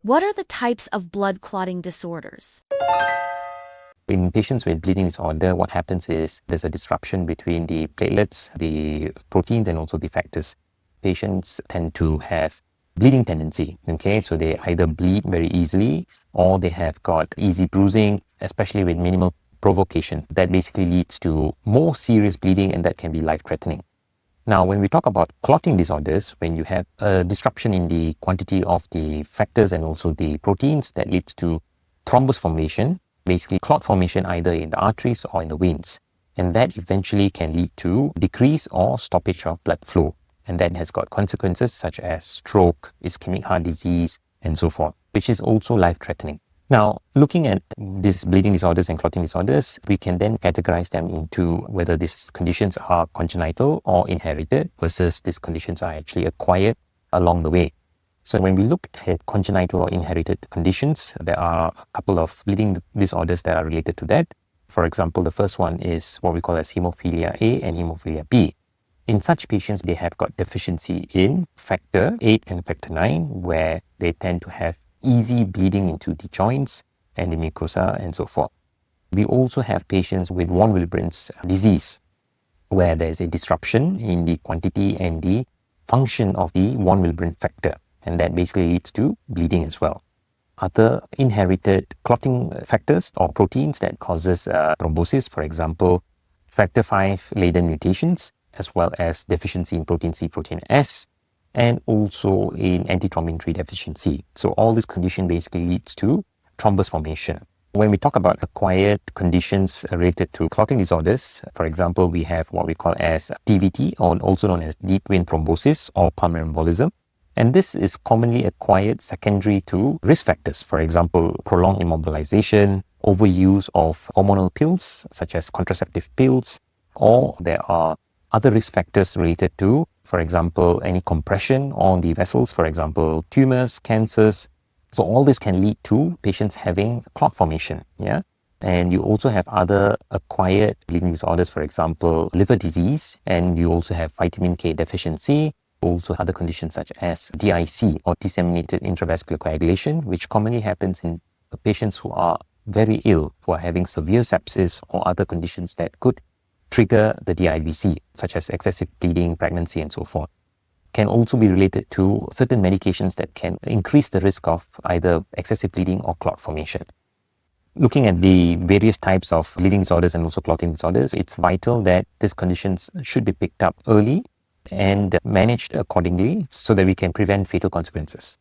What are the types of blood clotting disorders? In patients with bleeding disorder, what happens is there's a disruption between the platelets, the proteins, and also the factors. Patients tend to have bleeding tendency, okay? So they either bleed very easily or they have got easy bruising, especially with minimal provocation. That basically leads to more serious bleeding, and that can be life-threatening. Now, when we talk about clotting disorders, when you have a disruption in the quantity of the factors and also the proteins, that leads to thrombus formation, basically clot formation either in the arteries or in the veins. And that eventually can lead to decrease or stoppage of blood flow. And that has got consequences such as stroke, ischemic heart disease, and so forth, which is also life-threatening. Now, looking at these bleeding disorders and clotting disorders, we can then categorize them into whether these conditions are congenital or inherited versus these conditions are actually acquired along the way. So when we look at congenital or inherited conditions, there are a couple of bleeding disorders that are related to that. For example, the first one is what we call as hemophilia A and hemophilia B. In such patients, they have got deficiency in factor 8 and factor 9, where they tend to have easy bleeding into the joints and the mucosa and so forth. We also have patients with von Willebrand's disease, where there is a disruption in the quantity and the function of the von Willebrand factor, and that basically leads to bleeding as well. Other inherited clotting factors or proteins that causes thrombosis, for example, factor 5 laden mutations, as well as deficiency in protein C, protein S, and also in antithrombin 3 deficiency. So all this condition basically leads to thrombus formation. When we talk about acquired conditions related to clotting disorders, for example, we have what we call as DVT, or also known as deep vein thrombosis or pulmonary embolism. And this is commonly acquired secondary to risk factors, for example, prolonged immobilization, overuse of hormonal pills such as contraceptive pills, or there are other risk factors related to, for example, any compression on the vessels, for example, tumors, cancers. So all this can lead to patients having clot formation, yeah? And you also have other acquired bleeding disorders, for example, liver disease, and you also have vitamin K deficiency, also other conditions such as DIC or disseminated intravascular coagulation, which commonly happens in patients who are very ill, who are having severe sepsis or other conditions that could trigger the DIVC, such as excessive bleeding, pregnancy, and so forth. Can also be related to certain medications that can increase the risk of either excessive bleeding or clot formation. Looking at the various types of bleeding disorders and also clotting disorders, it's vital that these conditions should be picked up early and managed accordingly so that we can prevent fatal consequences.